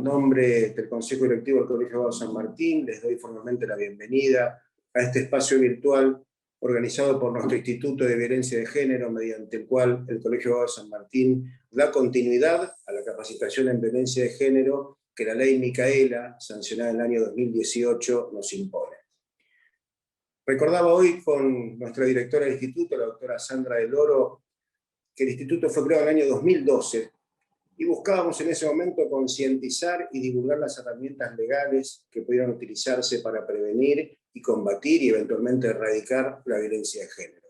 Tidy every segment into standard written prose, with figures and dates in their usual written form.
nombre del Consejo Directivo del Colegio de Abogados San Martín, les doy formalmente la bienvenida a este espacio virtual organizado por nuestro Instituto de Violencia de Género, mediante el cual el Colegio de Abogados San Martín da continuidad a la capacitación en violencia de género que la ley Micaela, sancionada en el año 2018, nos impone. Recordaba hoy con nuestra directora del instituto, la doctora Sandra del Oro, que el instituto fue creado en el año 2012 y buscábamos en ese momento concientizar y divulgar las herramientas legales que pudieran utilizarse para prevenir y combatir y eventualmente erradicar la violencia de género.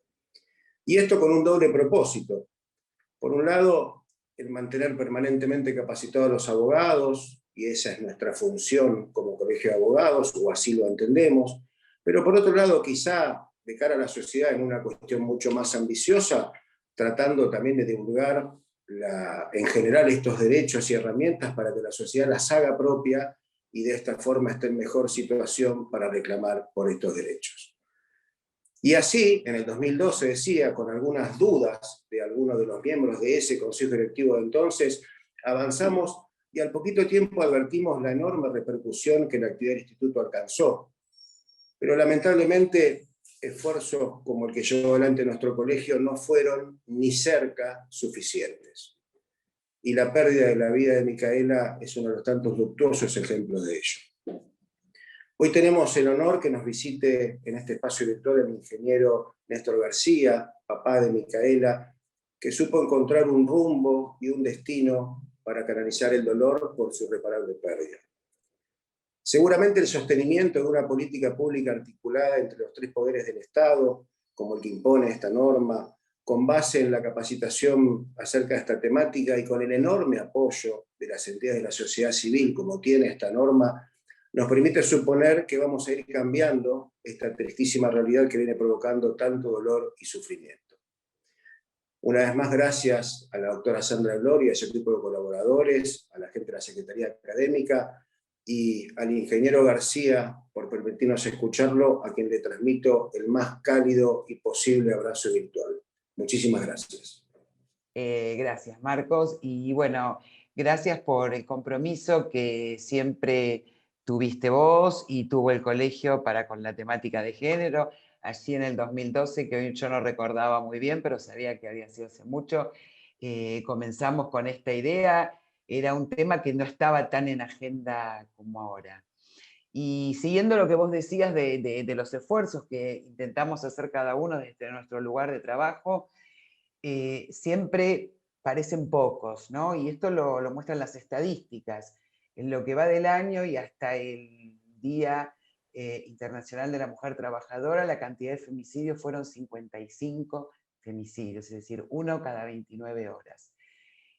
Y esto con un doble propósito. Por un lado, el mantener permanentemente capacitados a los abogados, y esa es nuestra función como colegio de abogados, o así lo entendemos, pero por otro lado, quizá de cara a la sociedad en una cuestión mucho más ambiciosa, tratando también de divulgar en general estos derechos y herramientas para que la sociedad las haga propia y de esta forma esté en mejor situación para reclamar por estos derechos. Y así, en el 2012 decía, con algunas dudas de algunos de los miembros de ese consejo directivo de entonces, avanzamos y al poquito tiempo advertimos la enorme repercusión que la actividad del instituto alcanzó. Pero lamentablemente, esfuerzos como el que llevó adelante nuestro colegio no fueron ni cerca suficientes. Y la pérdida de la vida de Micaela es uno de los tantos luctuosos ejemplos de ello. Hoy tenemos el honor que nos visite en este espacio virtual el ingeniero Néstor García, papá de Micaela, que supo encontrar un rumbo y un destino para canalizar el dolor por su irreparable pérdida. Seguramente el sostenimiento de una política pública articulada entre los tres poderes del Estado, como el que impone esta norma, con base en la capacitación acerca de esta temática y con el enorme apoyo de las entidades de la sociedad civil, como tiene esta norma, nos permite suponer que vamos a ir cambiando esta tristísima realidad que viene provocando tanto dolor y sufrimiento. Una vez más, gracias a la doctora Sandra Gloria, a su equipo de colaboradores, a la gente de la Secretaría Académica, y al ingeniero García por permitirnos escucharlo, a quien le transmito el más cálido y posible abrazo virtual. Muchísimas gracias. Gracias, Marcos, y bueno, gracias por el compromiso que siempre tuviste vos y tuvo el colegio para con la temática de género, allí en el 2012, que hoy yo no recordaba muy bien, pero sabía que había sido hace mucho. Comenzamos con esta idea. Era un tema que no estaba tan en agenda como ahora. Y siguiendo lo que vos decías de los esfuerzos que intentamos hacer cada uno desde nuestro lugar de trabajo, siempre parecen pocos, ¿no? Y esto lo muestran las estadísticas. En lo que va del año y hasta el Día Internacional de la Mujer Trabajadora, la cantidad de femicidios fueron 55 femicidios, es decir, 1 cada 29 horas.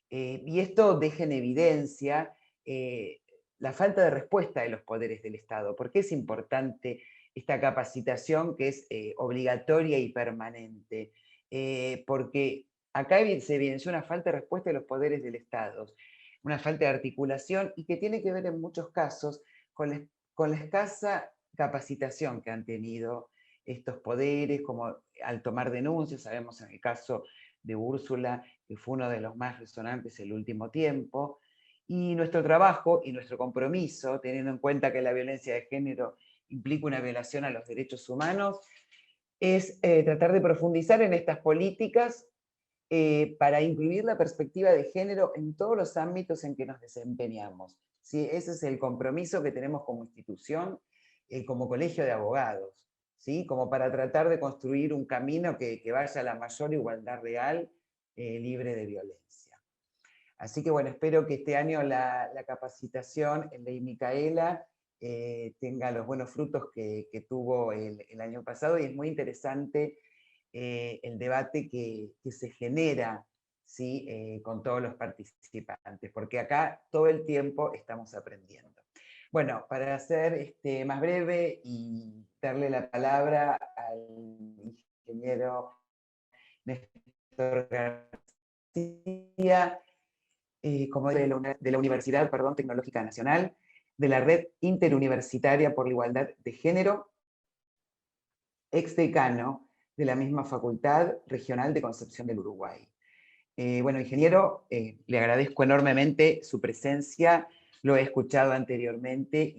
Y esto deja en evidencia la falta de respuesta de los poderes del Estado. ¿Por qué es importante esta capacitación que es obligatoria y permanente? Porque acá se evidenció una falta de respuesta de los poderes del Estado, una falta de articulación y que tiene que ver en muchos casos con la escasa capacitación que han tenido estos poderes, como al tomar denuncias. Sabemos en el caso de Úrsula, que fue uno de los más resonantes el último tiempo, y nuestro trabajo y nuestro compromiso, teniendo en cuenta que la violencia de género implica una violación a los derechos humanos, es tratar de profundizar en estas políticas para incluir la perspectiva de género en todos los ámbitos en que nos desempeñamos. ¿Sí? Ese es el compromiso que tenemos como institución, como colegio de abogados, ¿sí? Como para tratar de construir un camino que vaya a la mayor igualdad real, libre de violencia. Así que bueno, espero que este año la capacitación en Ley Micaela tenga los buenos frutos que tuvo el año pasado, y es muy interesante el debate que se genera, ¿sí? Con todos los participantes, porque acá todo el tiempo estamos aprendiendo. Bueno, para ser más breve y darle la palabra al ingeniero Néstor García, como de la Universidad Tecnológica Nacional, de la Red Interuniversitaria por la Igualdad de Género, exdecano de la misma Facultad Regional de Concepción del Uruguay. Bueno, ingeniero, le agradezco enormemente su presencia. lo he escuchado anteriormente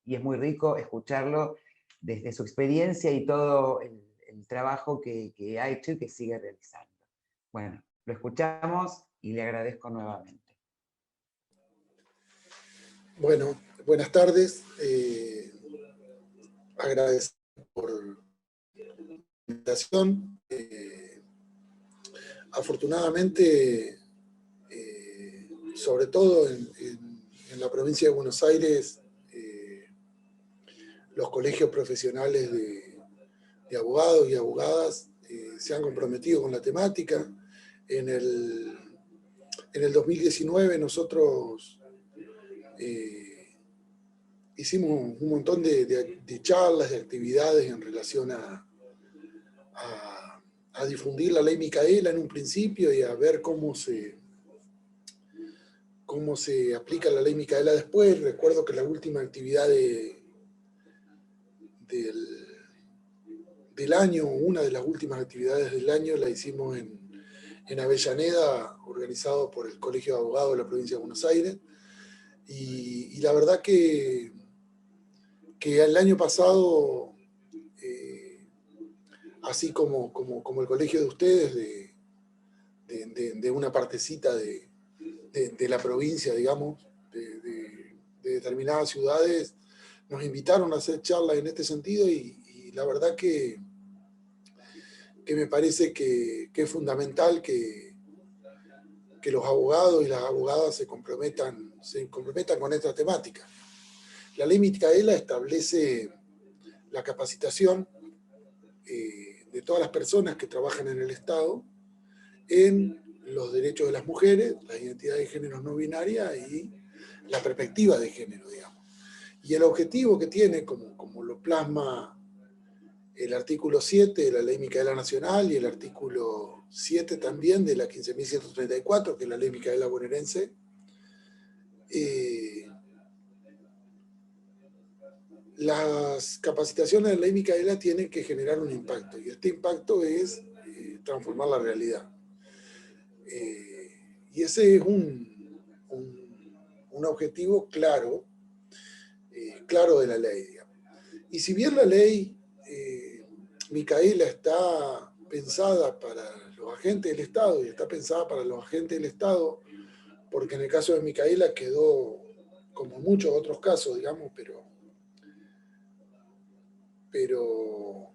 y es muy rico escucharlo desde su experiencia y todo el trabajo que ha hecho y que sigue realizando. Bueno, lo escuchamos y le agradezco nuevamente. Bueno, buenas tardes. Agradecer por la invitación. Afortunadamente, sobre todo en la provincia de Buenos Aires, los colegios profesionales de abogados y abogadas se han comprometido con la temática. En el 2019 nosotros hicimos un montón de charlas, de actividades en relación a difundir la ley Micaela en un principio y a ver cómo se aplica la ley Micaela después. Recuerdo que la última actividad del año, una de las últimas actividades del año, la hicimos en Avellaneda, organizado por el Colegio de Abogados de la provincia de Buenos Aires. Y la verdad que el año pasado, así como el colegio de ustedes, de una partecita de la provincia, digamos, de determinadas ciudades, nos invitaron a hacer charlas en este sentido y la verdad que me parece que es fundamental que los abogados y las abogadas se comprometan con esta temática. La ley Micaela establece la capacitación de todas las personas que trabajan en el Estado en los derechos de las mujeres, la identidad de género no binaria y la perspectiva de género, digamos. Y el objetivo que tiene, como lo plasma el artículo 7 de la Ley Micaela Nacional y el artículo 7 también de la 15.134, que es la Ley Micaela bonaerense, las capacitaciones de la Ley Micaela tienen que generar un impacto, y este impacto es transformar la realidad. Y ese es un objetivo claro de la ley, digamos. Y si bien la ley Micaela está pensada para los agentes del Estado, y está pensada para los agentes del Estado, porque en el caso de Micaela quedó, como muchos otros casos, digamos, pero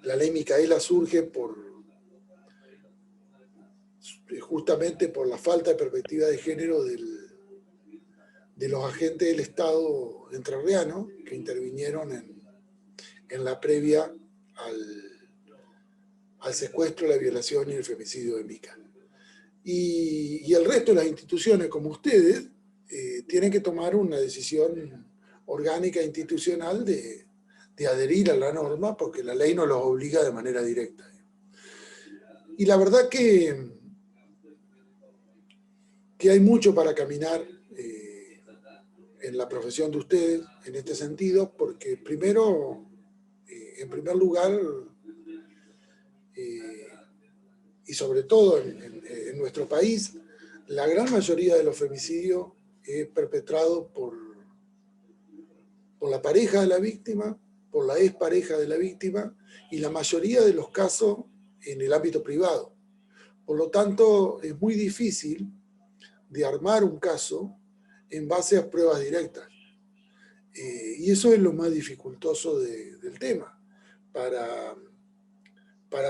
la ley Micaela surge justamente por la falta de perspectiva de género de los agentes del Estado entrerriano que intervinieron en la previa al secuestro, la violación y el femicidio de Mica. Y el resto de las instituciones, como ustedes, tienen que tomar una decisión orgánica e institucional de adherir a la norma, porque la ley no los obliga de manera directa. Y la verdad que hay mucho para caminar en la profesión de ustedes en este sentido, porque primero, en primer lugar, y sobre todo en nuestro país, la gran mayoría de los femicidios es perpetrado por la pareja de la víctima, por la expareja de la víctima, y la mayoría de los casos en el ámbito privado. Por lo tanto, es muy difícil de armar un caso en base a pruebas directas. Y eso es lo más dificultoso del tema. Para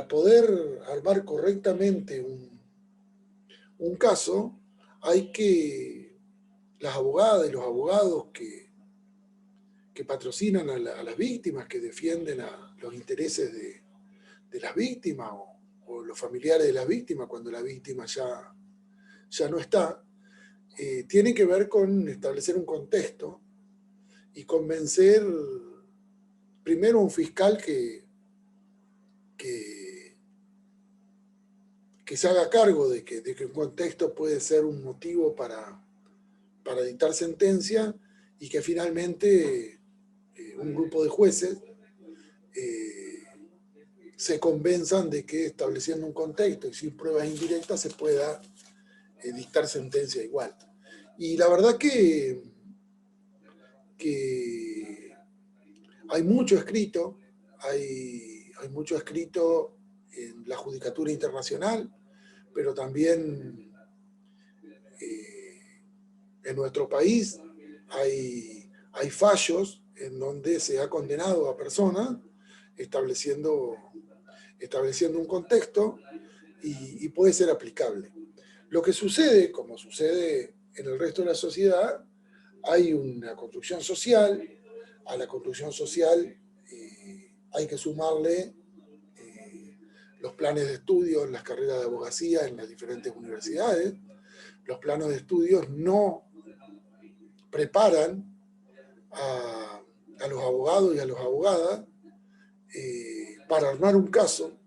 poder armar correctamente un caso, hay que las abogadas y los abogados que patrocinan a las víctimas, que defienden a los intereses de las víctimas o los familiares de las víctimas cuando la víctima ya no está, tienen que ver con establecer un contexto y convencer primero a un fiscal que se haga cargo de que un contexto puede ser un motivo para dictar sentencia, y que finalmente un grupo de jueces se convenzan de que estableciendo un contexto y sin pruebas indirectas se pueda dictar sentencia igual. Y la verdad que hay mucho escrito, hay mucho escrito en la judicatura internacional, pero también en nuestro país hay fallos en donde se ha condenado a personas estableciendo un contexto y puede ser aplicable. Lo que sucede, como sucede en el resto de la sociedad, hay una construcción social. A la construcción social hay que sumarle los planes de estudio en las carreras de abogacía en las diferentes universidades. Los planos de estudios no preparan a los abogados y a las abogadas para armar un caso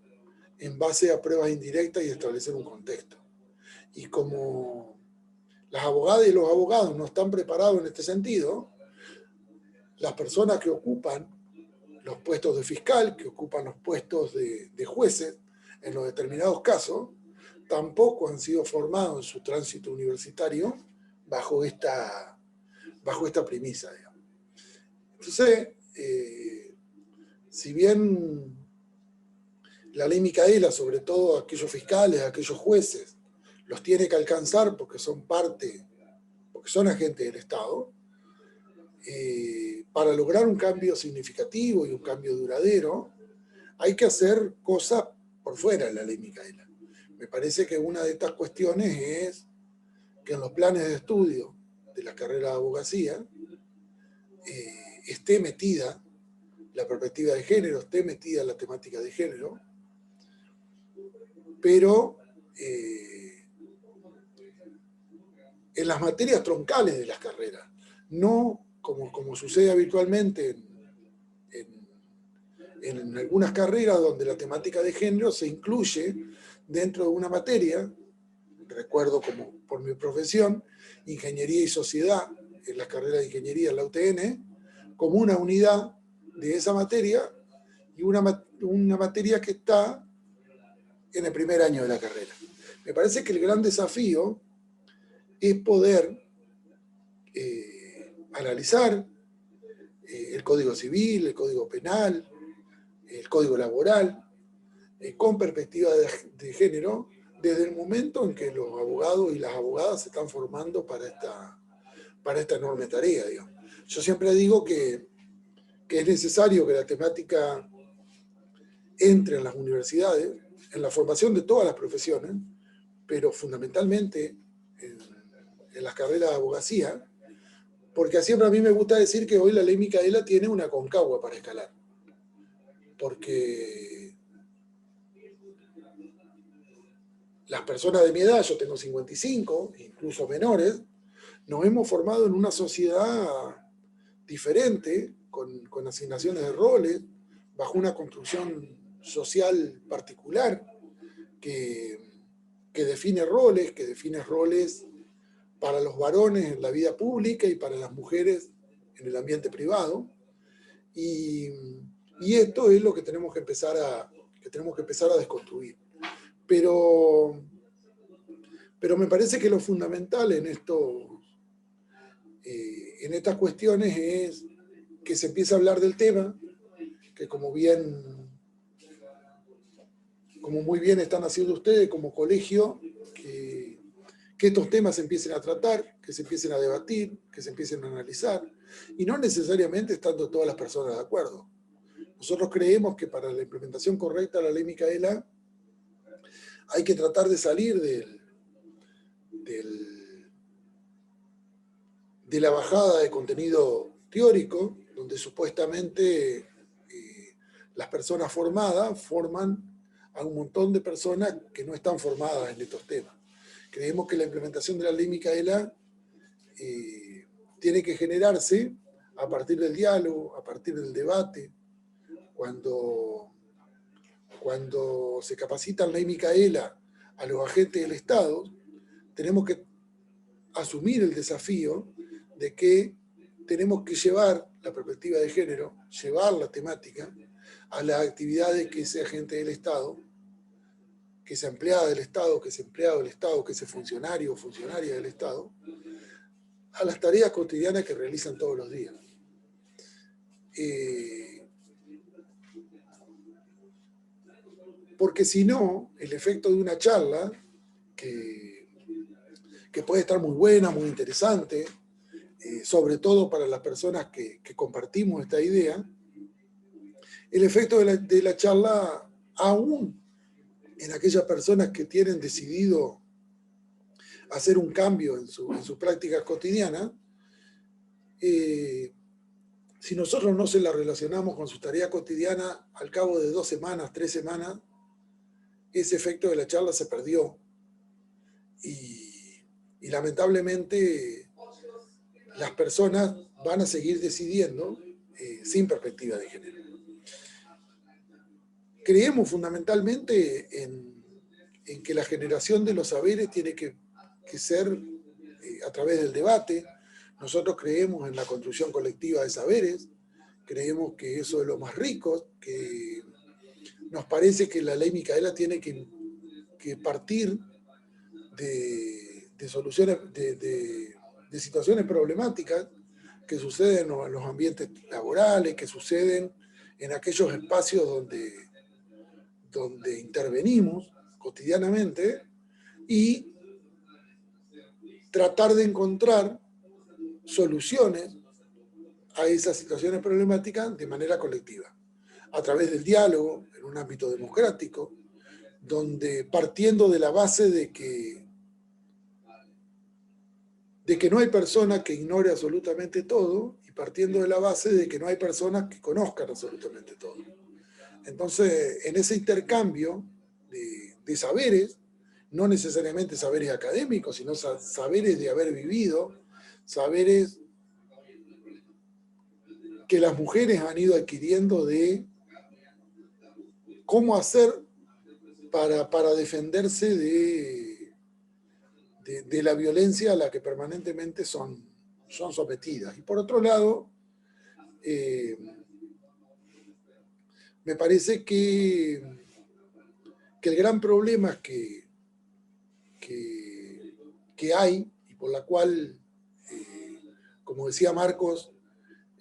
en base a pruebas indirectas y establecer un contexto. Y como las abogadas y los abogados no están preparados en este sentido, las personas que ocupan los puestos de fiscal, que ocupan los puestos de jueces en los determinados casos, tampoco han sido formados en su tránsito universitario bajo esta premisa, digamos. Entonces, si bien la ley Micaela, sobre todo aquellos fiscales, aquellos jueces, los tiene que alcanzar porque son agentes del Estado, para lograr un cambio significativo y un cambio duradero, hay que hacer cosas por fuera de la ley Micaela. Me parece que una de estas cuestiones es que en los planes de estudio de la carrera de abogacía esté metida la perspectiva de género, esté metida la temática de género, pero en las materias troncales de las carreras, no como sucede habitualmente en algunas carreras donde la temática de género se incluye dentro de una materia. Recuerdo, como por mi profesión, ingeniería y sociedad, en las carreras de ingeniería en la UTN, como una unidad de esa materia y una materia que está en el primer año de la carrera. Me parece que el gran desafío es poder analizar el Código Civil, el Código Penal, el Código Laboral, con perspectiva de género, desde el momento en que los abogados y las abogadas se están formando para esta enorme tarea, digamos. Yo siempre digo que es necesario que la temática entre en las universidades, en la formación de todas las profesiones, pero fundamentalmente en las carreras de abogacía, porque siempre a mí me gusta decir que hoy la ley Micaela tiene una concagua para escalar. Porque las personas de mi edad, yo tengo 55, incluso menores, nos hemos formado en una sociedad diferente, con asignaciones de roles, bajo una construcción social particular que define roles para los varones en la vida pública y para las mujeres en el ambiente privado. Y esto es lo que tenemos que empezar a desconstruir. Pero me parece que lo fundamental en estas cuestiones es que se empiece a hablar del tema, que como muy bien están haciendo ustedes como colegio, que estos temas se empiecen a tratar, que se empiecen a debatir, que se empiecen a analizar, y no necesariamente estando todas las personas de acuerdo. Nosotros creemos que para la implementación correcta de la ley Micaela hay que tratar de salir de la bajada de contenido teórico, donde supuestamente las personas formadas forman a un montón de personas que no están formadas en estos temas. Creemos que la implementación de la ley Micaela tiene que generarse a partir del diálogo, a partir del debate. Cuando se capacita en ley Micaela a los agentes del Estado, tenemos que asumir el desafío de que tenemos que llevar la perspectiva de género, llevar la temática a las actividades que ese agente del Estado, que esa empleada del Estado, que ese empleado del Estado, que ese funcionario o funcionaria del Estado, a las tareas cotidianas que realizan todos los días. Porque si no, el efecto de una charla, que puede estar muy buena, muy interesante, sobre todo para las personas que compartimos esta idea, el efecto de la charla, aún en aquellas personas que tienen decidido hacer un cambio en sus prácticas cotidianas, si nosotros no se la relacionamos con su tarea cotidiana, al cabo de 2 semanas, 3 semanas, ese efecto de la charla se perdió. Y lamentablemente las personas van a seguir decidiendo sin perspectiva de género. Creemos fundamentalmente en que la generación de los saberes tiene que ser a través del debate. Nosotros creemos en la construcción colectiva de saberes, creemos que eso es lo más rico, que nos parece que la ley Micaela tiene que partir de soluciones, de situaciones problemáticas que suceden en los ambientes laborales, que suceden en aquellos espacios donde intervenimos cotidianamente, y tratar de encontrar soluciones a esas situaciones problemáticas de manera colectiva, a través del diálogo, en un ámbito democrático, donde partiendo de la base de que no hay persona que ignore absolutamente todo, y partiendo de la base de que no hay personas que conozcan absolutamente todo. Entonces, en ese intercambio de saberes, no necesariamente saberes académicos, sino saberes de haber vivido, saberes que las mujeres han ido adquiriendo de cómo hacer para defenderse de la violencia a la que permanentemente son sometidas. Y por otro lado, me parece que el gran problema que hay, y por la cual, como decía Marcos,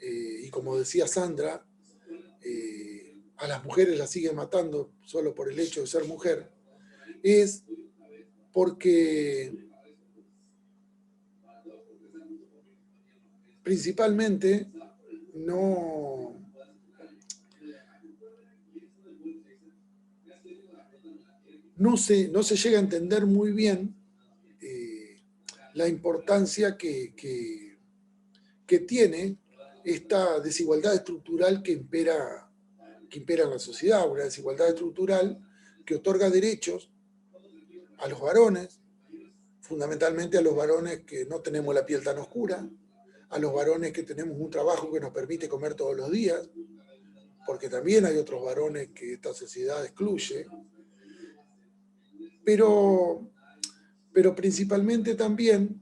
y como decía Sandra, a las mujeres las siguen matando solo por el hecho de ser mujer, es porque principalmente no se llega a entender muy bien la importancia que tiene esta desigualdad estructural que impera en la sociedad, una desigualdad estructural que otorga derechos a los varones, fundamentalmente a los varones que no tenemos la piel tan oscura, a los varones que tenemos un trabajo que nos permite comer todos los días, porque también hay otros varones que esta sociedad excluye, pero principalmente también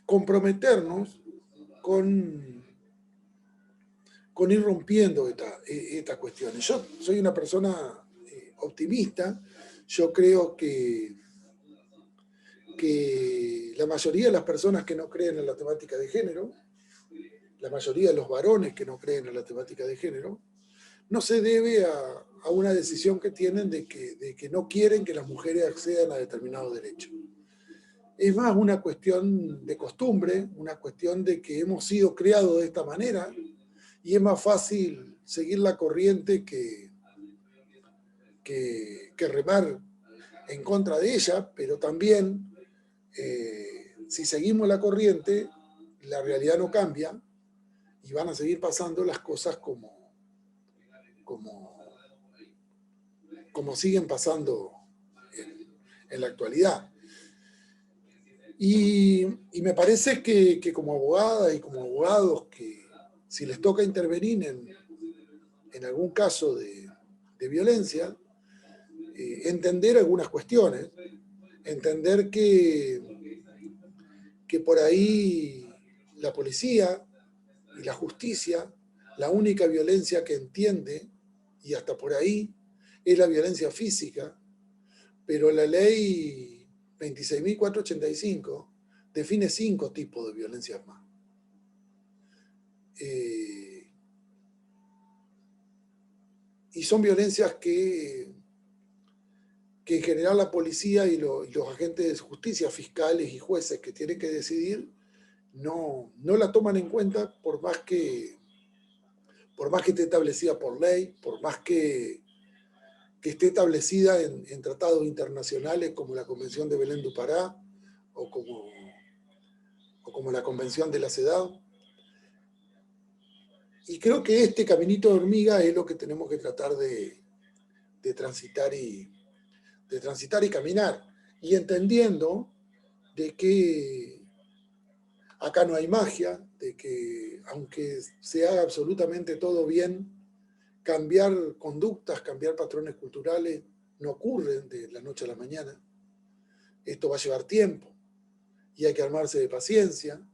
comprometernos con ir rompiendo estas cuestiones. Yo soy una persona optimista. Yo creo que la mayoría de las personas que no creen en la temática de género, la mayoría de los varones que no creen en la temática de género, no se debe a una decisión que tienen de que no quieren que las mujeres accedan a determinados derechos. Es más una cuestión de costumbre, una cuestión de que hemos sido criados de esta manera, y es más fácil seguir la corriente que remar en contra de ella, pero también si seguimos la corriente, la realidad no cambia y van a seguir pasando las cosas como siguen pasando en la actualidad. Y me parece que como abogada y como abogados, que si les toca intervenir en algún caso de violencia, entender algunas cuestiones, entender que por ahí la policía y la justicia, la única violencia que entiende, y hasta por ahí, es la violencia física, pero la ley 26.485 define 5 tipos de violencias más. Y son violencias que en general la policía y los agentes de justicia, fiscales y jueces que tienen que decidir, no la toman en cuenta por más que esté establecida por ley, por más que esté establecida en tratados internacionales como la Convención de Belém do Pará o como la Convención de la CEDAW. Y creo que este caminito de hormiga es lo que tenemos que tratar de transitar y caminar, y entendiendo de que acá no hay magia, de que aunque se haga absolutamente todo bien, cambiar conductas, cambiar patrones culturales no ocurren de la noche a la mañana. Esto va a llevar tiempo y hay que armarse de paciencia.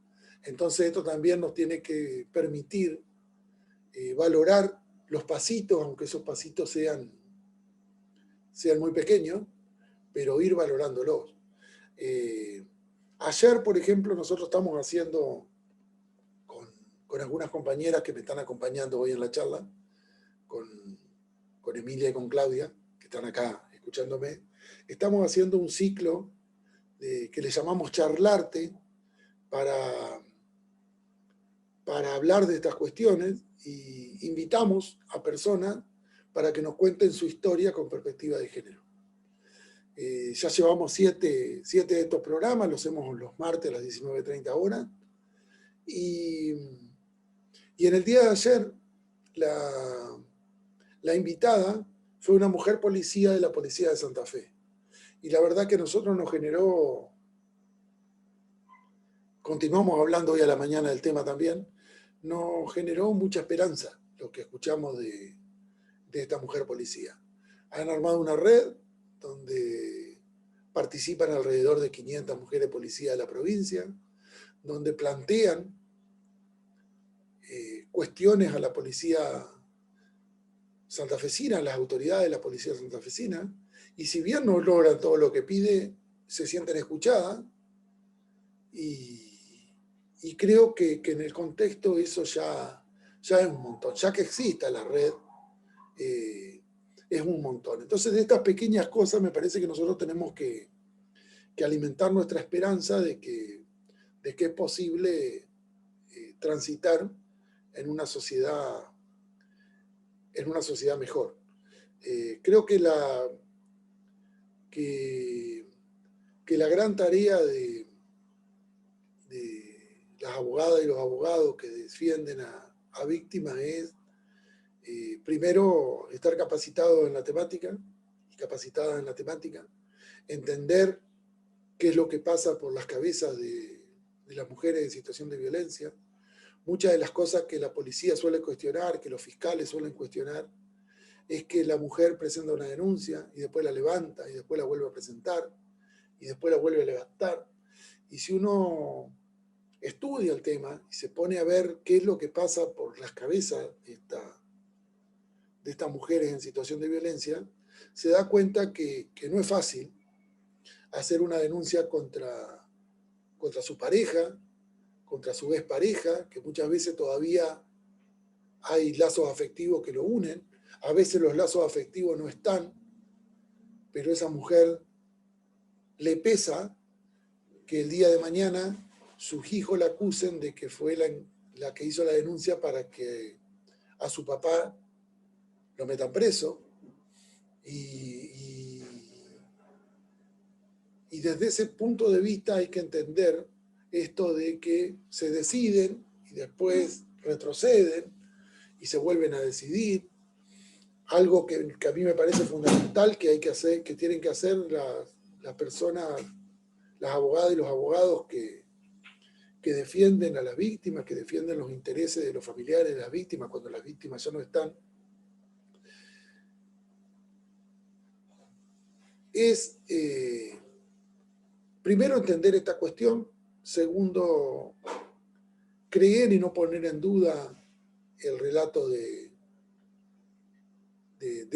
Entonces esto también nos tiene que permitir valorar los pasitos, aunque esos pasitos sean muy pequeños, pero ir valorándolos. Ayer, por ejemplo, nosotros estamos haciendo con algunas compañeras que me están acompañando hoy en la charla, con Emilia y con Claudia, que están acá escuchándome, estamos haciendo un ciclo que le llamamos Charlarte para hablar de estas cuestiones, y invitamos a personas para que nos cuenten su historia con perspectiva de género. Ya llevamos 7 de estos programas, los hacemos los martes a las 19:30 horas, y en el día de ayer la invitada fue una mujer policía de la Policía de Santa Fe. Y la verdad que a nosotros nos generó, continuamos hablando hoy a la mañana del tema también, nos generó mucha esperanza lo que escuchamos de esta mujer policía. Han armado una red donde participan alrededor de 500 mujeres policías de la provincia, donde plantean cuestiones a la policía santafesina, a las autoridades de la policía santafesina, y si bien no logran todo lo que pide, se sienten escuchadas, y creo que en el contexto eso ya es un montón. Ya que exista la red, es un montón. Entonces, de estas pequeñas cosas me parece que nosotros tenemos que alimentar nuestra esperanza de que es posible transitar en una sociedad mejor. Creo que la gran tarea de las abogadas y los abogados que defienden a víctimas es, primero, estar capacitados en la temática y capacitadas en la temática, entender qué es lo que pasa por las cabezas de las mujeres en situación de violencia. Muchas de las cosas que la policía suele cuestionar, que los fiscales suelen cuestionar, es que la mujer presenta una denuncia y después la levanta y después la vuelve a presentar y después la vuelve a levantar. Y si uno estudia el tema y se pone a ver qué es lo que pasa por las cabezas de estas mujeres en situación de violencia, se da cuenta que no es fácil hacer una denuncia contra su pareja, contra su expareja, que muchas veces todavía hay lazos afectivos que lo unen. A veces los lazos afectivos no están, pero esa mujer le pesa que el día de mañana sus hijos la acusen de que fue la que hizo la denuncia para que a su papá lo metan preso. Y desde ese punto de vista hay que entender esto de que se deciden y después retroceden y se vuelven a decidir. Algo que a mí me parece fundamental que hay que hacer, que tienen que hacer las personas, las abogadas y los abogados que defienden a las víctimas, que defienden los intereses de los familiares de las víctimas cuando las víctimas ya no están, es primero entender esta cuestión, segundo, creer y no poner en duda el relato de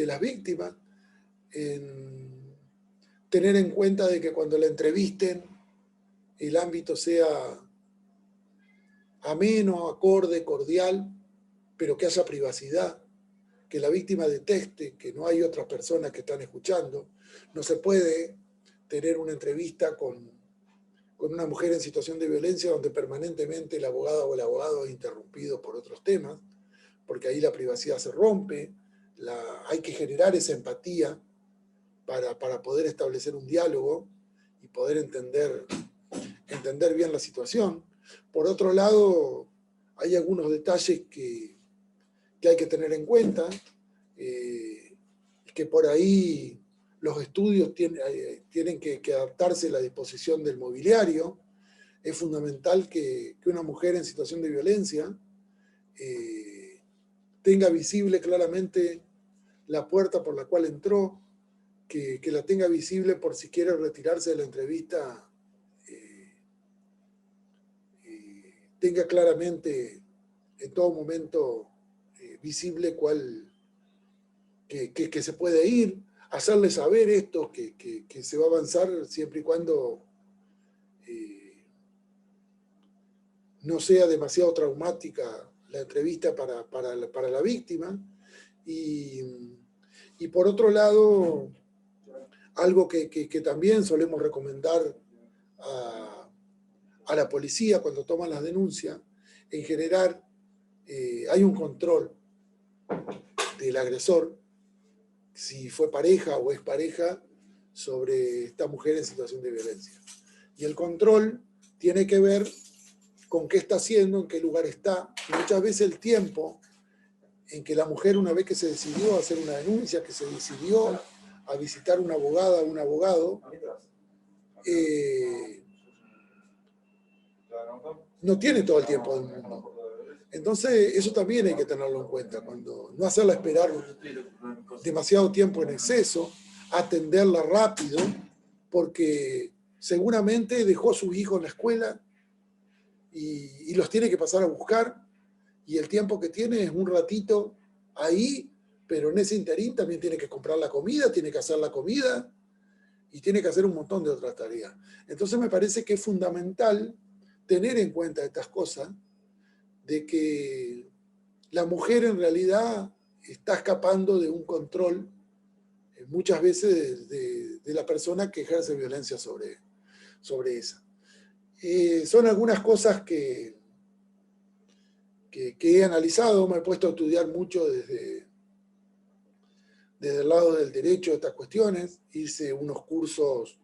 las víctimas, en tener en cuenta de que cuando la entrevisten el ámbito sea ameno, acorde, cordial, pero que haya privacidad, que la víctima detecte que no hay otras personas que están escuchando. No se puede tener una entrevista con una mujer en situación de violencia donde permanentemente la abogada o el abogado es interrumpido por otros temas, porque ahí la privacidad se rompe, hay que generar esa empatía para poder establecer un diálogo y poder entender bien la situación. Por otro lado, hay algunos detalles que hay que tener en cuenta, que por ahí los estudios tienen que adaptarse a la disposición del mobiliario. Es fundamental que una mujer en situación de violencia tenga visible claramente la puerta por la cual entró, que la tenga visible por si quiere retirarse de la entrevista, tenga claramente en todo momento visible que se puede ir, hacerle saber esto, que se va a avanzar siempre y cuando no sea demasiado traumática la entrevista para la víctima. Y por otro lado, algo que también solemos recomendar a la policía cuando toman las denuncias, en general hay un control del agresor, si fue pareja o es pareja, sobre esta mujer en situación de violencia. Y el control tiene que ver con qué está haciendo, en qué lugar está, y muchas veces el tiempo en que la mujer, una vez que se decidió a hacer una denuncia, que se decidió a visitar una abogada o un abogado, no tiene todo el tiempo del mundo. Entonces, eso también hay que tenerlo en cuenta, cuando no hacerla esperar demasiado tiempo en exceso, atenderla rápido, porque seguramente dejó a sus hijos en la escuela y los tiene que pasar a buscar, y el tiempo que tiene es un ratito ahí, pero en ese interín también tiene que comprar la comida, tiene que hacer la comida y tiene que hacer un montón de otras tareas. Entonces me parece que es fundamental tener en cuenta estas cosas, de que la mujer en realidad está escapando de un control muchas veces de la persona que ejerce violencia sobre esa. Son algunas cosas que he analizado, me he puesto a estudiar mucho desde el lado del derecho de estas cuestiones. Hice unos cursos,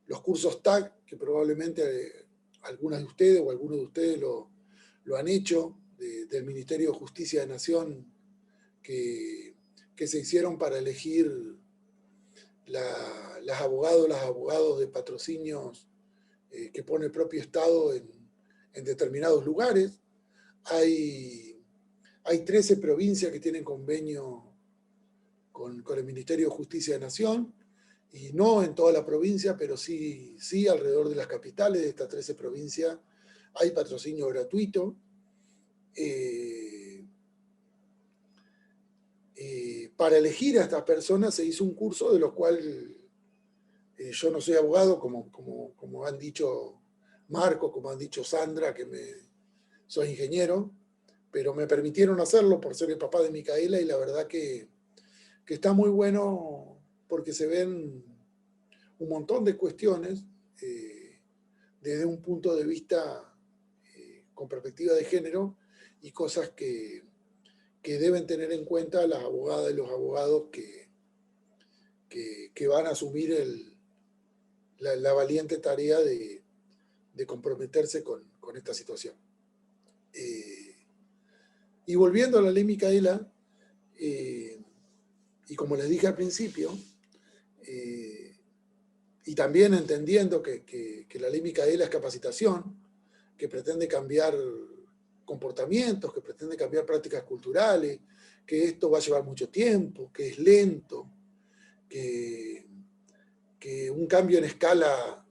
los cursos TAC, que probablemente algunas de ustedes o algunos de ustedes lo han hecho, del Ministerio de Justicia de Nación, que se hicieron para elegir las abogados de patrocinios que pone el propio Estado en determinados lugares. Hay 13 provincias que tienen convenio con el Ministerio de Justicia de Nación, y no en toda la provincia, pero sí alrededor de las capitales de estas 13 provincias hay patrocinio gratuito. Para elegir a estas personas se hizo un curso de los cuales yo no soy abogado, como han dicho Marco, como han dicho Sandra, soy ingeniero, pero me permitieron hacerlo por ser el papá de Micaela, y la verdad que está muy bueno, porque se ven un montón de cuestiones desde un punto de vista con perspectiva de género, y cosas que deben tener en cuenta las abogadas y los abogados que van a asumir la valiente tarea de comprometerse con esta situación. Y volviendo a la ley Micaela, y como les dije al principio, y también entendiendo que la ley Micaela es capacitación, que pretende cambiar comportamientos, que pretende cambiar prácticas culturales, que esto va a llevar mucho tiempo, que es lento, que un cambio en escala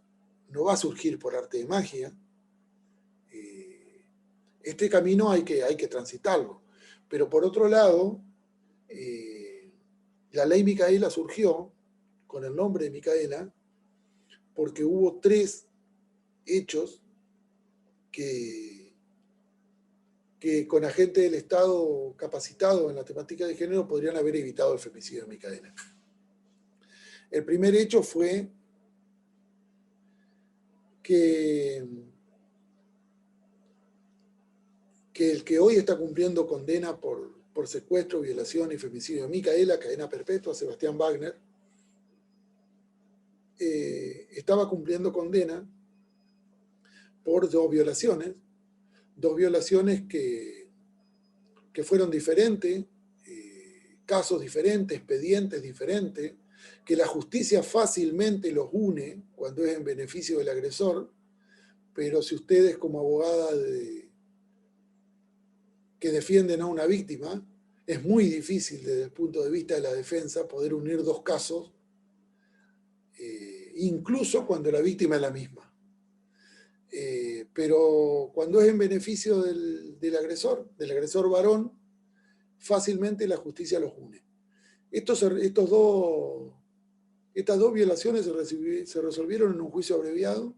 no va a surgir por arte de magia. Este camino hay que transitarlo. Pero por otro lado, la ley Micaela surgió con el nombre de Micaela porque hubo 3 hechos que con agentes del Estado capacitados en la temática de género podrían haber evitado el femicidio de Micaela. El primer hecho fue que el que hoy está cumpliendo condena por secuestro, violación y femicidio de Micaela, cadena perpetua, Sebastián Wagner, estaba cumpliendo condena por dos violaciones que fueron diferentes, casos diferentes, expedientes diferentes, que la justicia fácilmente los une cuando es en beneficio del agresor, pero si ustedes como abogada que defienden a una víctima, es muy difícil desde el punto de vista de la defensa poder unir dos casos, incluso cuando la víctima es la misma. Pero cuando es en beneficio del agresor varón, fácilmente la justicia los une. Estas dos violaciones se resolvieron en un juicio abreviado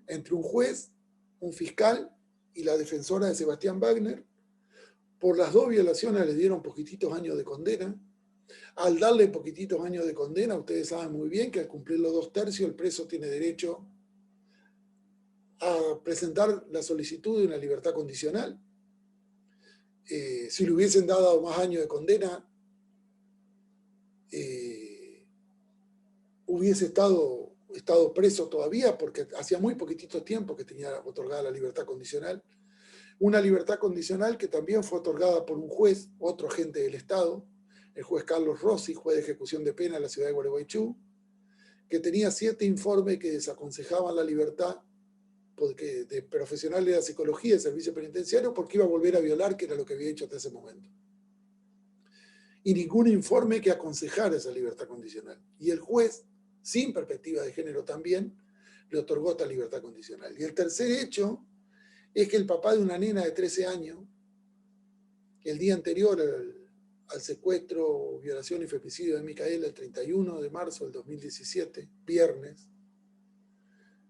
entre un juez, un fiscal y la defensora de Sebastián Wagner. Por las dos violaciones le dieron poquititos años de condena. Al darle poquititos años de condena, ustedes saben muy bien que al cumplir los 2/3, el preso tiene derecho a presentar la solicitud de una libertad condicional. Si le hubiesen dado más años de condena, hubiese estado preso todavía, porque hacía muy poquitito tiempo que tenía otorgada la libertad condicional. Una libertad condicional que también fue otorgada por un juez, otro agente del Estado, el juez Carlos Rossi, juez de ejecución de pena en la ciudad de Gualeguaychú, que tenía 7 informes que desaconsejaban la libertad de profesionales de la psicología del servicio penitenciario porque iba a volver a violar, que era lo que había hecho hasta ese momento. Y ningún informe que aconsejara esa libertad condicional. Y el juez, sin perspectiva de género también, le otorgó esta libertad condicional. Y el tercer hecho es que el papá de una nena de 13 años, el día anterior al secuestro, violación y femicidio de Micaela, el 31 de marzo del 2017, viernes,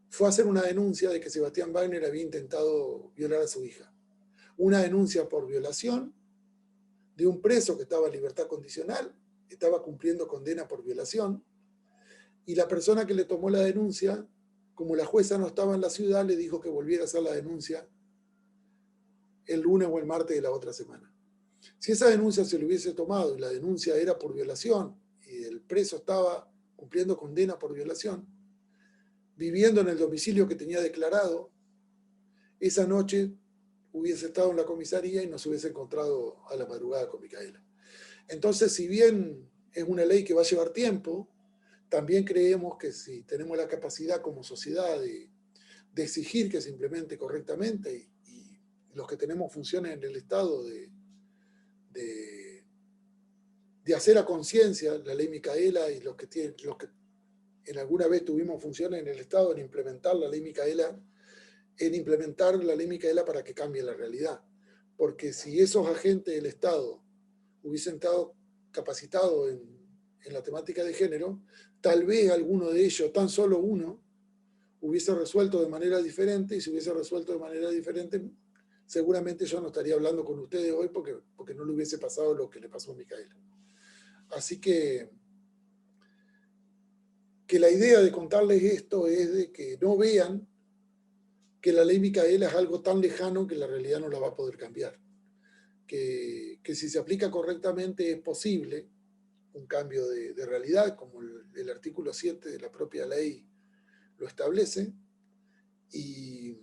fue a hacer una denuncia de que Sebastián Wagner había intentado violar a su hija. Una denuncia por violación de un preso que estaba en libertad condicional, estaba cumpliendo condena por violación, y la persona que le tomó la denuncia, como la jueza no estaba en la ciudad, le dijo que volviera a hacer la denuncia el lunes o el martes de la otra semana. Si esa denuncia se le hubiese tomado y la denuncia era por violación y el preso estaba cumpliendo condena por violación, viviendo en el domicilio que tenía declarado, esa noche hubiese estado en la comisaría y no se hubiese encontrado a la madrugada con Micaela. Entonces, si bien es una ley que va a llevar tiempo, también creemos que si tenemos la capacidad como sociedad de exigir que se implemente correctamente y los que tenemos funciones en el Estado de hacer a conciencia la ley Micaela y los que en alguna vez tuvimos funciones en el Estado en implementar la ley Micaela, para que cambie la realidad. Porque si esos agentes del Estado hubiesen estado capacitados en la temática de género, tal vez alguno de ellos, tan solo uno, hubiese resuelto de manera diferente, y si hubiese resuelto de manera diferente, seguramente yo no estaría hablando con ustedes hoy porque no le hubiese pasado lo que le pasó a Micaela. Así que la idea de contarles esto es de que no vean que la ley Micaela es algo tan lejano que la realidad no la va a poder cambiar. Que si se aplica correctamente es posible un cambio de realidad, como el artículo 7 de la propia ley lo establece, y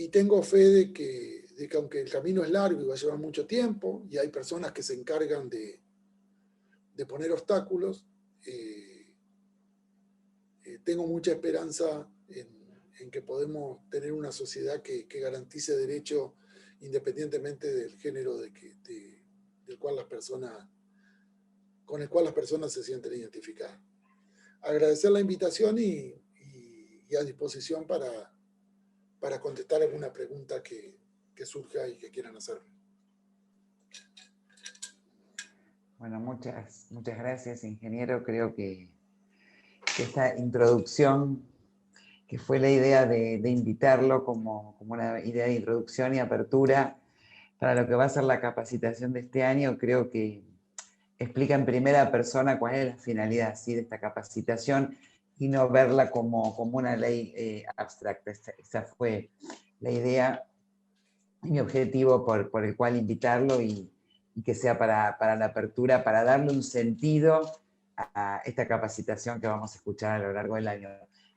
tengo fe de que aunque el camino es largo y va a llevar mucho tiempo, y hay personas que se encargan de poner obstáculos, tengo mucha esperanza en que podemos tener una sociedad que garantice derecho independientemente del género con el cual las personas se sienten identificadas. Agradecer la invitación y a disposición para contestar alguna pregunta que surja y que quieran hacer. Bueno, muchas gracias, ingeniero. Creo que esta introducción, que fue la idea de invitarlo como una idea de introducción y apertura para lo que va a ser la capacitación de este año. Creo que explica en primera persona cuál es la finalidad, ¿sí?, de esta capacitación, y no verla como una ley abstracta. Esa fue la idea y mi objetivo por el cual invitarlo, y que sea para la apertura, para darle un sentido a esta capacitación que vamos a escuchar a lo largo del año.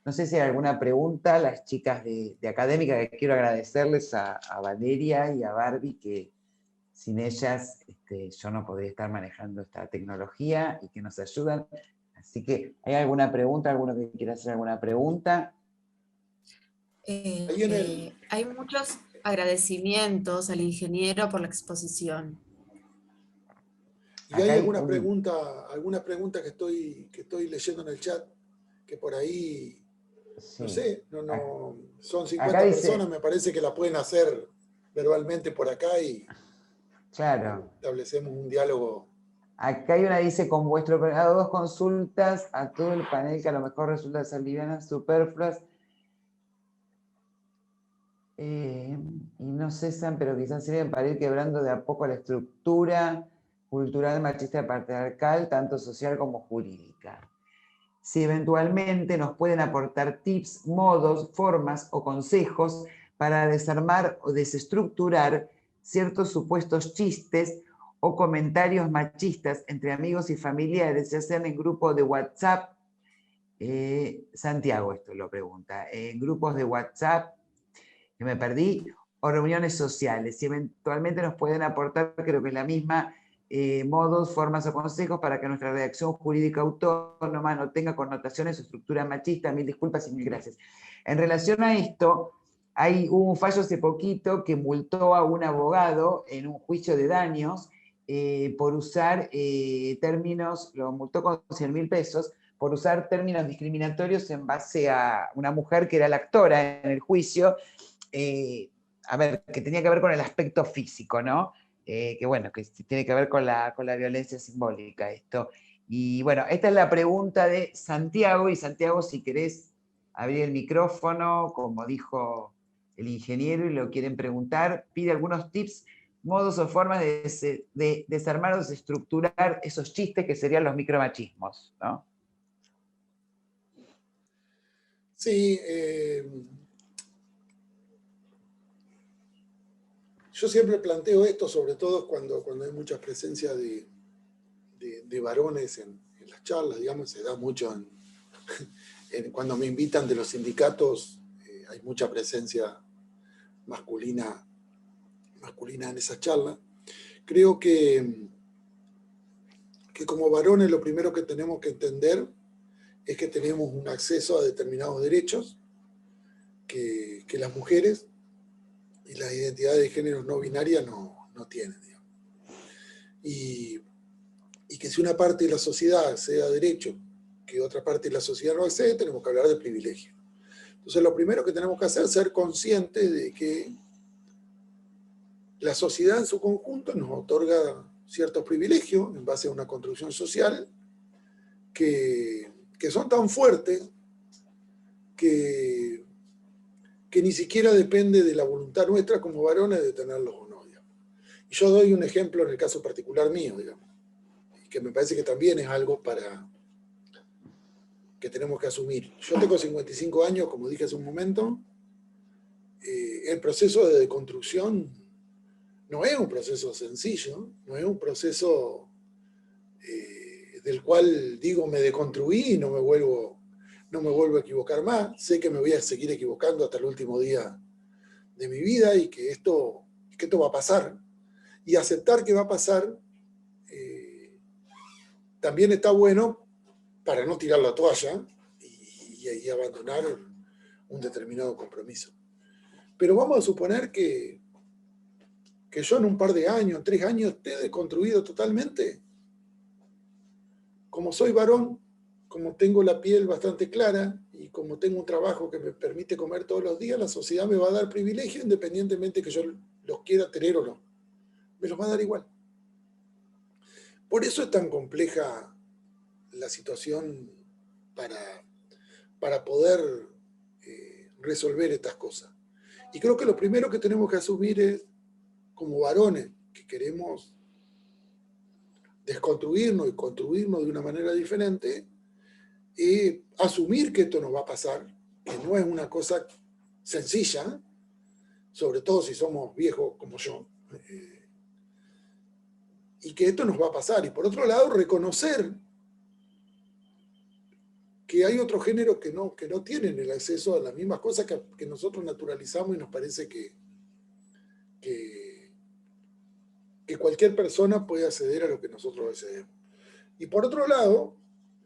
No sé si hay alguna pregunta. Las chicas de Académica, que quiero agradecerles a Valeria y a Barbie, que sin ellas yo no podría estar manejando esta tecnología, y que nos ayudan. Así que, ¿hay alguna pregunta? ¿Alguno que quiera hacer alguna pregunta? Hay muchos agradecimientos al ingeniero por la exposición. Y hay alguna pregunta que estoy leyendo en el chat, que por ahí, sí. No sé, son 50 personas, me parece que la pueden hacer verbalmente por acá y claro, establecemos un diálogo. Acá hay una, dice: con vuestro operador, 2 consultas a todo el panel, que a lo mejor resulta ser livianas, superfluas, y no cesan, pero quizás sirven para ir quebrando de a poco la estructura cultural machista patriarcal, tanto social como jurídica. Si eventualmente nos pueden aportar tips, modos, formas o consejos para desarmar o desestructurar ciertos supuestos chistes o comentarios machistas entre amigos y familiares, ya sean en grupos de WhatsApp, Santiago esto lo pregunta, en grupos de WhatsApp, que me perdí, o reuniones sociales. Si eventualmente nos pueden aportar, creo que es la misma, modos, formas o consejos para que nuestra redacción jurídica autónoma no tenga connotaciones o estructura machista. Mil disculpas y mil gracias. En relación a esto, hubo un fallo hace poquito que multó a un abogado en un juicio de daños por usar términos, lo multó con 100.000 pesos, por usar términos discriminatorios en base a una mujer que era la actora en el juicio, a ver, que tenía que ver con el aspecto físico, ¿no? Que bueno, que tiene que ver con la violencia simbólica esto. Y bueno, esta es la pregunta de Santiago, y Santiago, si querés abrir el micrófono, como dijo el ingeniero, y lo quieren preguntar, pide algunos tips, modos o formas de desarmar o desestructurar esos chistes que serían los micromachismos, ¿no? Sí, yo siempre planteo esto, sobre todo cuando hay mucha presencia de varones en las charlas, digamos, se da mucho cuando me invitan de los sindicatos, hay mucha presencia masculina en esas charlas. Creo que como varones lo primero que tenemos que entender es que tenemos un acceso a determinados derechos que las mujeres y las identidades de género no binarias no tienen, digamos. Y que si una parte de la sociedad accede a derechos que otra parte de la sociedad no accede, tenemos que hablar de privilegio. Entonces lo primero que tenemos que hacer es ser conscientes de que la sociedad en su conjunto nos otorga ciertos privilegios en base a una construcción social que son tan fuertes que ni siquiera depende de la voluntad nuestra como varones de tenerlos o no, digamos. Y yo doy un ejemplo en el caso particular mío, digamos, que me parece que también es algo que tenemos que asumir. Yo tengo 55 años, como dije hace un momento. El proceso de deconstrucción no es un proceso sencillo, no es un proceso del cual digo me deconstruí y no me vuelvo a equivocar más. Sé que me voy a seguir equivocando hasta el último día de mi vida y que esto va a pasar. Y aceptar que va a pasar también está bueno para no tirar la toalla y abandonar un determinado compromiso. Pero vamos a suponer que yo en un par de años, en 3 años, esté deconstruido totalmente. Como soy varón, como tengo la piel bastante clara y como tengo un trabajo que me permite comer todos los días, la sociedad me va a dar privilegio independientemente que yo los quiera tener o no. Me los va a dar igual. Por eso es tan compleja la situación para poder resolver estas cosas. Y creo que lo primero que tenemos que asumir es, como varones que queremos desconstruirnos y construirnos de una manera diferente, asumir que esto nos va a pasar, que no es una cosa sencilla, sobre todo si somos viejos como yo, y que esto nos va a pasar. Y por otro lado, reconocer que hay otros géneros que no tienen el acceso a las mismas cosas que nosotros naturalizamos y nos parece que cualquier persona puede acceder a lo que nosotros accedemos. Y por otro lado,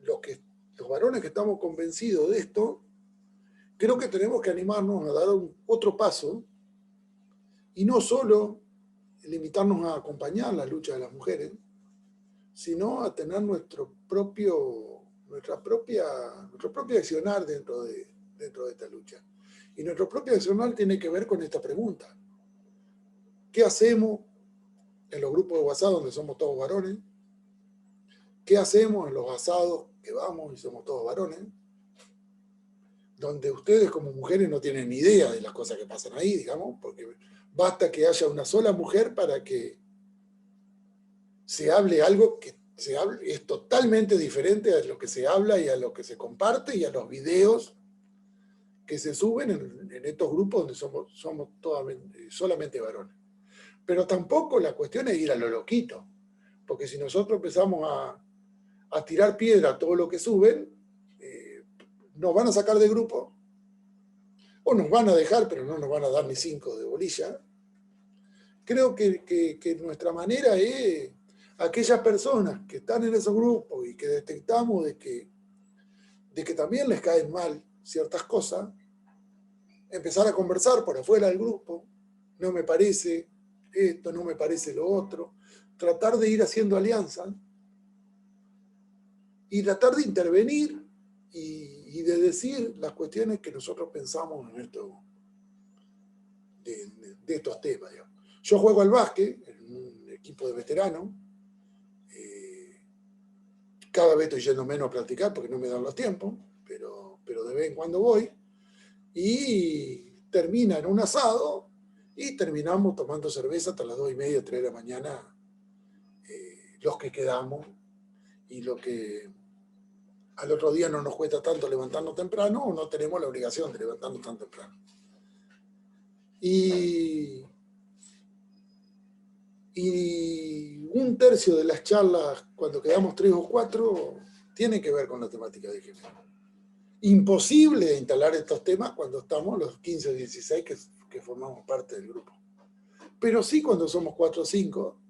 los varones que estamos convencidos de esto, creo que tenemos que animarnos a dar otro paso y no solo limitarnos a acompañar la lucha de las mujeres, sino a tener nuestro propio accionar dentro de esta lucha. Y nuestro propio accionar tiene que ver con esta pregunta. ¿Qué hacemos en los grupos de WhatsApp donde somos todos varones? ¿Qué hacemos en los asados que vamos y somos todos varones? Donde ustedes como mujeres no tienen ni idea de las cosas que pasan ahí, digamos, porque basta que haya una sola mujer para que se hable algo que es totalmente diferente a lo que se habla y a lo que se comparte y a los videos que se suben en estos grupos donde somos solamente varones. Pero tampoco la cuestión es ir a lo loquito, porque si nosotros empezamos a tirar piedra a todo lo que suben, nos van a sacar de grupo, o nos van a dejar, pero no nos van a dar ni 5 de bolilla. Creo que nuestra manera es aquellas personas que están en esos grupos y que detectamos de que también les caen mal ciertas cosas, empezar a conversar por afuera del grupo, no me parece esto, no me parece lo otro, tratar de ir haciendo alianzas y tratar de intervenir y de decir las cuestiones que nosotros pensamos de estos temas. Digamos. Yo juego al básquet en un equipo de veteranos, cada vez estoy yendo menos a practicar porque no me dan los tiempos, pero de vez en cuando voy, y termina en un asado y terminamos tomando cerveza hasta las 2:30, 3 de la mañana, los que quedamos, y lo que al otro día no nos cuesta tanto levantarnos temprano o no tenemos la obligación de levantarnos tan temprano. Y 1/3 de las charlas, cuando quedamos 3 o 4, tiene que ver con la temática de género. Imposible de instalar estos temas cuando estamos los 15 o 16 que formamos parte del grupo. Pero sí cuando somos 4 o 5,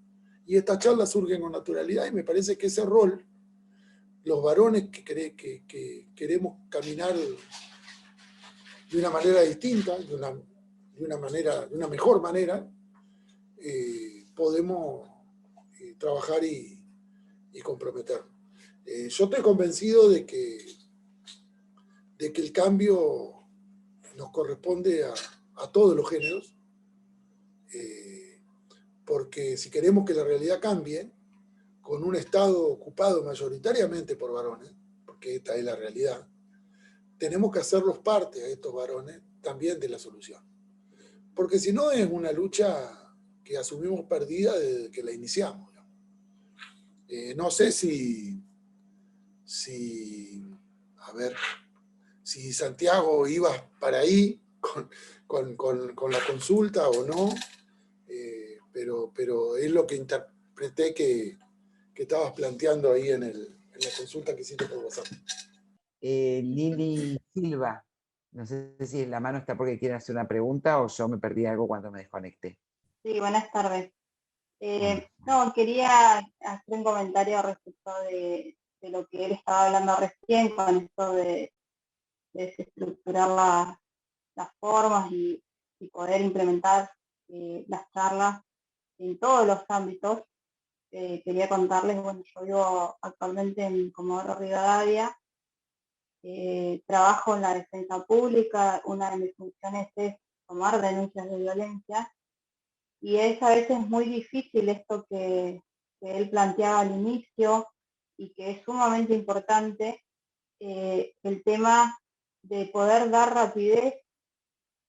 y estas charlas surgen con naturalidad, y me parece que ese rol, los varones que queremos caminar de una manera distinta, de una mejor manera, podemos trabajar y comprometernos. Yo estoy convencido de que el cambio nos corresponde a todos los géneros, porque si queremos que la realidad cambie, con un Estado ocupado mayoritariamente por varones, porque esta es la realidad, tenemos que hacerlos parte a estos varones también de la solución. Porque si no es una lucha que asumimos perdida desde que la iniciamos. No sé si Santiago iba para ahí con la consulta o no, pero es lo que interpreté que estabas planteando ahí en la consulta que hiciste por WhatsApp. Lili Silva, no sé si la mano está porque quiere hacer una pregunta o yo me perdí algo cuando me desconecté. Sí, buenas tardes. No, quería hacer un comentario respecto de lo que él estaba hablando recién con esto de desestructurar las formas y poder implementar las charlas en todos los ámbitos. Quería contarles, bueno, yo vivo actualmente en Comodoro Rivadavia, trabajo en la defensa pública, una de mis funciones es tomar denuncias de violencia, y es a veces muy difícil esto que él planteaba al inicio y que es sumamente importante, el tema de poder dar rapidez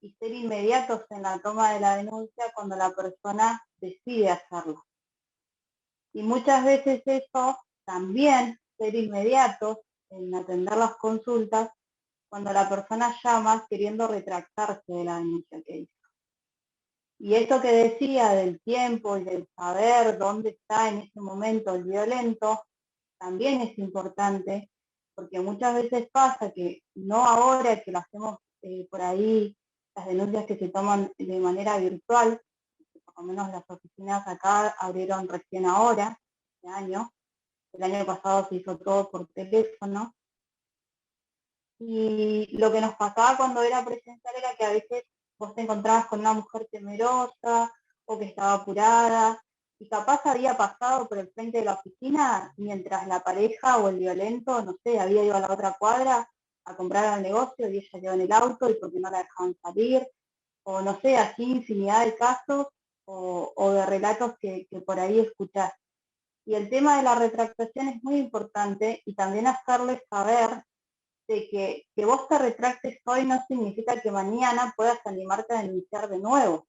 y ser inmediatos en la toma de la denuncia cuando la persona decide hacerlo. Y muchas veces eso también, ser inmediatos en atender las consultas, cuando la persona llama queriendo retractarse de la denuncia que hizo. Y esto que decía del tiempo y del saber dónde está en ese momento el violento, también es importante, porque muchas veces pasa que no ahora que lo hacemos por ahí, las denuncias que se toman de manera virtual, por lo menos las oficinas acá abrieron recién ahora, este año, el año pasado se hizo todo por teléfono, y lo que nos pasaba cuando era presencial era que a veces vos te encontrabas con una mujer temerosa o que estaba apurada y capaz había pasado por el frente de la oficina mientras la pareja o el violento, no sé, había ido a la otra cuadra a comprar al negocio y ella quedó en el auto y porque no la dejaban salir, o no sé, así infinidad de casos o de relatos que por ahí escuchás. Y el tema de la retractación es muy importante y también hacerles saber de que vos te retractes hoy no significa que mañana puedas animarte a denunciar de nuevo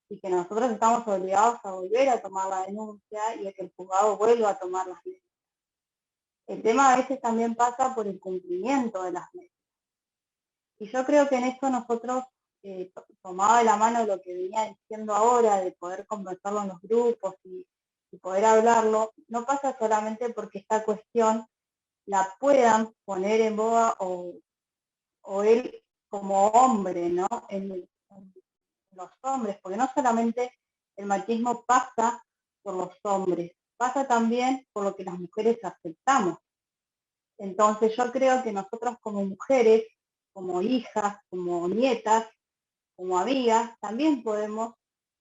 y que nosotros estamos obligados a volver a tomar la denuncia y a que el juzgado vuelva a tomar las medidas. El tema a veces también pasa por el cumplimiento de las medidas. Y yo creo que en esto nosotros, tomado de la mano lo que venía diciendo ahora, de poder conversarlo en los grupos y poder hablarlo, no pasa solamente porque esta cuestión la puedan poner en boga o él como hombre, ¿no? En los hombres, porque no solamente el machismo pasa por los hombres, pasa también por lo que las mujeres aceptamos. Entonces yo creo que nosotros como mujeres, como hijas, como nietas, como amigas, también podemos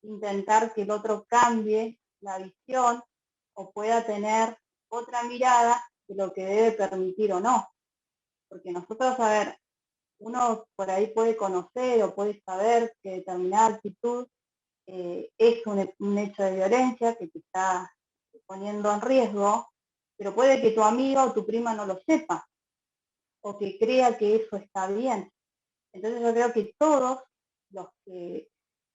intentar que el otro cambie la visión o pueda tener otra mirada de lo que debe permitir o no. Porque nosotros, a ver, uno por ahí puede conocer o puede saber que determinada actitud es un hecho de violencia que te está poniendo en riesgo, pero puede que tu amiga o tu prima no lo sepa o que crea que eso está bien. Entonces yo creo que todos los que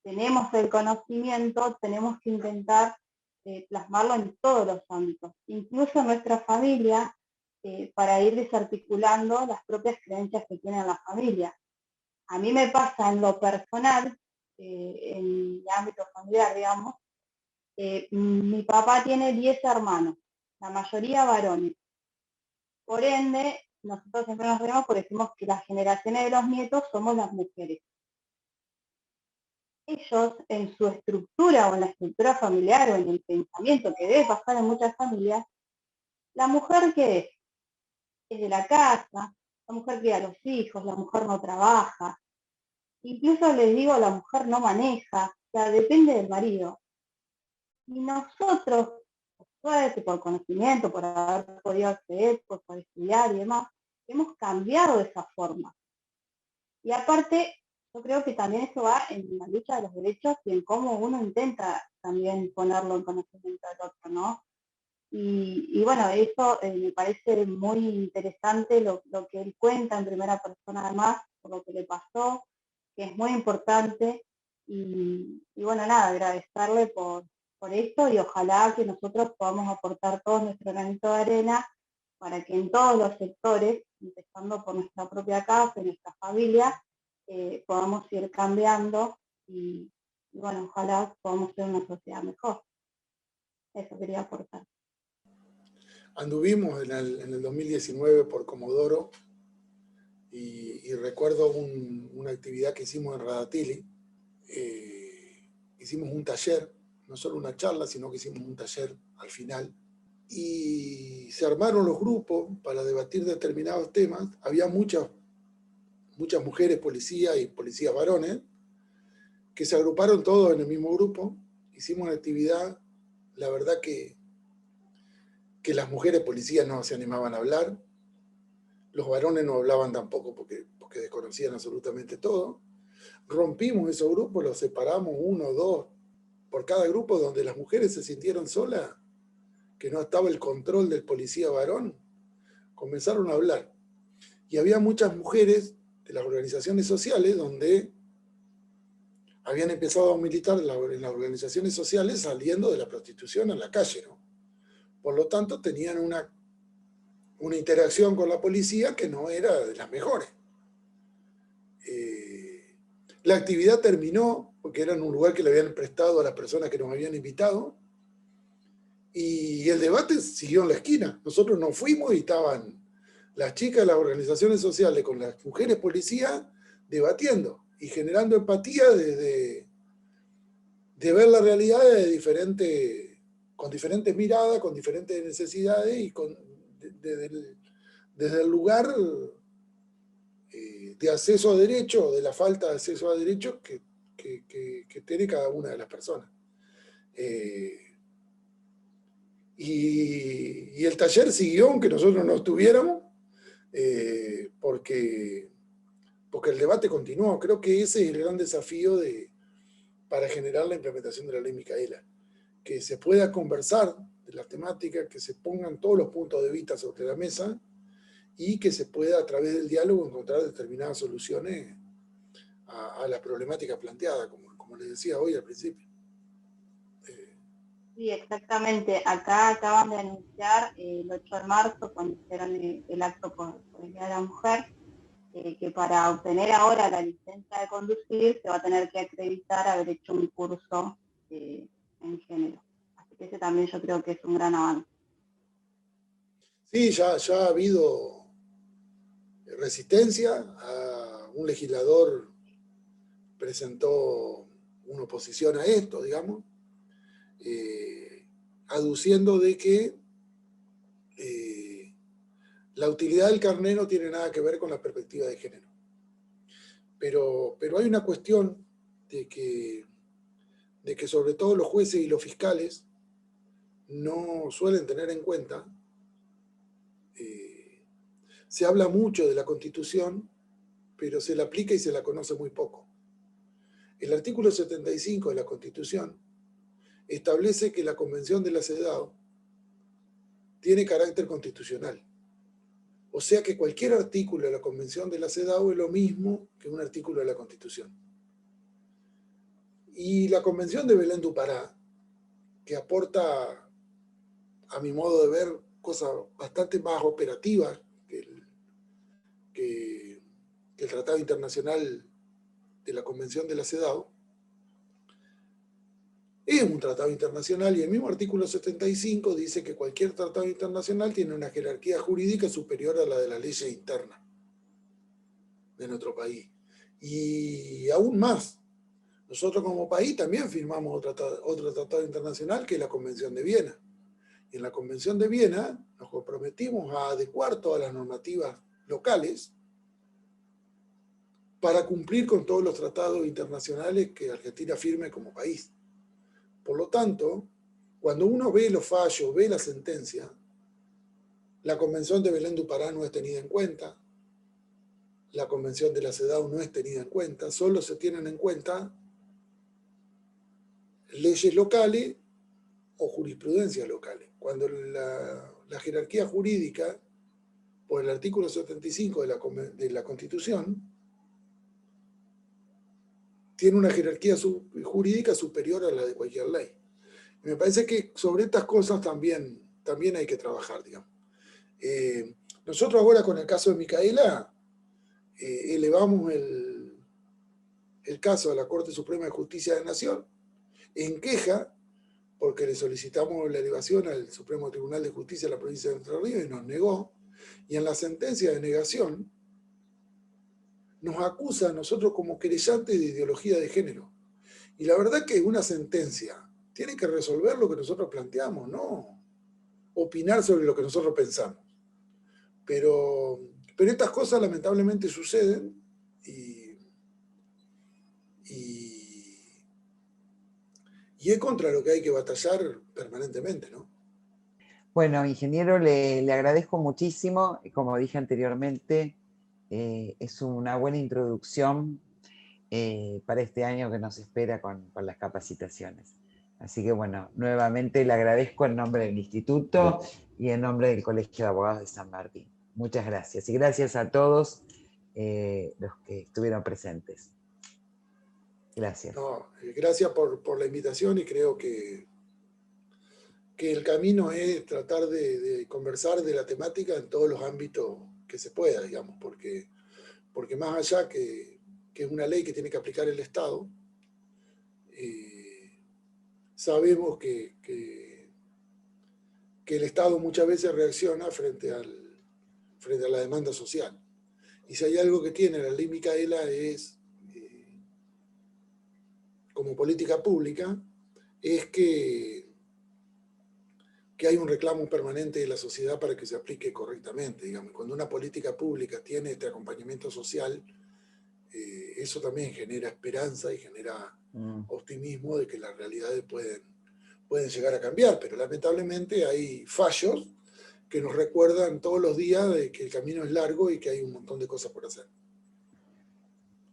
tenemos el conocimiento tenemos que intentar plasmarlo en todos los ámbitos, incluso en nuestra familia, para ir desarticulando las propias creencias que tiene la familia. A mí me pasa en lo personal, en mi ámbito familiar, digamos, mi papá tiene 10 hermanos, la mayoría varones. Por ende, nosotros siempre nos vemos porque decimos que las generaciones de los nietos somos las mujeres. Ellos, en su estructura o en la estructura familiar o en el pensamiento que debe pasar en muchas familias, la mujer que es de la casa, la mujer cría a los hijos, la mujer no trabaja, incluso les digo, la mujer no maneja, o sea, depende del marido. Y nosotros, por suerte, por conocimiento, por haber podido acceder, por estudiar y demás, hemos cambiado esa forma. Y aparte, yo creo que también eso va en la lucha de los derechos y en cómo uno intenta también ponerlo en conocimiento del otro, ¿no? Y bueno, eso me parece muy interesante lo que él cuenta en primera persona además, por lo que le pasó, que es muy importante. Y bueno, nada, agradecerle por esto y ojalá que nosotros podamos aportar todo nuestro granito de arena para que en todos los sectores, empezando por nuestra propia casa y nuestra familia, podamos ir cambiando y bueno, ojalá podamos ser una sociedad mejor. Eso quería aportar. Anduvimos en el 2019 por Comodoro y recuerdo una actividad que hicimos en Radatili. Hicimos un taller, no solo una charla, sino que hicimos un taller al final. Y se armaron los grupos para debatir determinados temas. Había muchas mujeres policías y policías varones que se agruparon todos en el mismo grupo. Hicimos una actividad, la verdad que las mujeres policías no se animaban a hablar, los varones no hablaban tampoco porque desconocían absolutamente todo. Rompimos esos grupos, los separamos 1 o 2 por cada grupo, donde las mujeres se sintieron solas, que no estaba el control del policía varón, comenzaron a hablar. y había muchas mujeres de las organizaciones sociales donde habían empezado a militar en las organizaciones sociales saliendo de la prostitución a la calle, ¿no? Por lo tanto, tenían una interacción con la policía que no era de las mejores. La actividad terminó, porque era en un lugar que le habían prestado a las personas que nos habían invitado, y el debate siguió en la esquina. Nosotros nos fuimos y estaban las chicas de las organizaciones sociales con las mujeres policías debatiendo y generando empatía de ver la realidad con diferentes miradas, con diferentes necesidades y desde el lugar de acceso a derecho, de la falta de acceso a derechos que tiene cada una de las personas. Y el taller siguió, aunque nosotros no estuviéramos, porque el debate continuó. Creo que ese es el gran desafío para generar la implementación de la ley Micaela, que se pueda conversar de las temáticas, que se pongan todos los puntos de vista sobre la mesa y que se pueda a través del diálogo encontrar determinadas soluciones a las problemáticas planteadas, como les decía hoy al principio. Sí, exactamente. Acá acaban de anunciar el 8 de marzo, cuando hicieron el acto por el Día de la Mujer, que para obtener ahora la licencia de conducir se va a tener que acreditar haber hecho un curso en género. Así que ese también yo creo que es un gran avance. Sí, ya ha habido resistencia. Un legislador presentó una oposición a esto, digamos, aduciendo de que la utilidad del carné no tiene nada que ver con la perspectiva de género. Pero hay una cuestión de que sobre todo los jueces y los fiscales no suelen tener en cuenta. Se habla mucho de la Constitución, pero se la aplica y se la conoce muy poco. El artículo 75 de la Constitución establece que la Convención de la CEDAW tiene carácter constitucional. O sea que cualquier artículo de la Convención de la CEDAW es lo mismo que un artículo de la Constitución. Y la Convención de Belén do Pará, que aporta, a mi modo de ver, cosas bastante más operativas que el Tratado Internacional de la Convención de la CEDAW, es un tratado internacional y el mismo artículo 75 dice que cualquier tratado internacional tiene una jerarquía jurídica superior a la de la ley interna de nuestro país. Y aún más, nosotros como país también firmamos otro tratado internacional que es la Convención de Viena. Y en la Convención de Viena nos comprometimos a adecuar todas las normativas locales para cumplir con todos los tratados internacionales que Argentina firme como país. Por lo tanto, cuando uno ve los fallos, ve la sentencia, la Convención de Belén do Pará no es tenida en cuenta, la Convención de la CEDAW no es tenida en cuenta, solo se tienen en cuenta leyes locales o jurisprudencias locales. Cuando la jerarquía jurídica, por el artículo 75 de la Constitución, tiene una jerarquía jurídica superior a la de cualquier ley. Y me parece que sobre estas cosas también hay que trabajar, digamos. Nosotros ahora con el caso de Micaela, elevamos el caso a la Corte Suprema de Justicia de la Nación en queja, porque le solicitamos la elevación al Supremo Tribunal de Justicia de la provincia de Entre Ríos y nos negó, y en la sentencia de negación nos acusa a nosotros como querellantes de ideología de género. Y la verdad que una sentencia tiene que resolver lo que nosotros planteamos, no opinar sobre lo que nosotros pensamos. Pero estas cosas lamentablemente suceden y es contra lo que hay que batallar permanentemente, ¿no? Bueno, ingeniero, le agradezco muchísimo. Como dije anteriormente, es una buena introducción para este año que nos espera con las capacitaciones. Así que bueno, nuevamente le agradezco en nombre del Instituto y en nombre del Colegio de Abogados de San Martín. Muchas gracias. Y gracias a todos los que estuvieron presentes. Gracias. No, gracias por la invitación y creo que el camino es tratar de conversar de la temática en todos los ámbitos que se pueda, digamos, porque más allá que es una ley que tiene que aplicar el Estado, sabemos que el Estado muchas veces reacciona frente a la demanda social. Y si hay algo que tiene la ley Micaela es, como política pública, es que hay un reclamo permanente de la sociedad para que se aplique correctamente. Digamos. Cuando una política pública tiene este acompañamiento social, eso también genera esperanza y genera optimismo de que las realidades pueden llegar a cambiar, pero lamentablemente hay fallos que nos recuerdan todos los días de que el camino es largo y que hay un montón de cosas por hacer.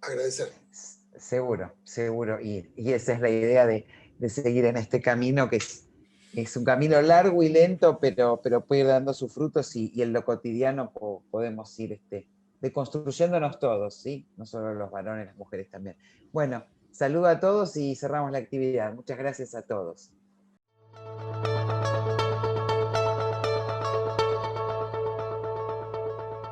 Agradecer. Seguro, seguro. Y esa es la idea de seguir en este camino, que es un camino largo y lento, pero puede ir dando sus frutos y en lo cotidiano podemos ir deconstruyéndonos todos, ¿sí? No solo los varones, las mujeres también. Bueno, saludo a todos y cerramos la actividad. Muchas gracias a todos.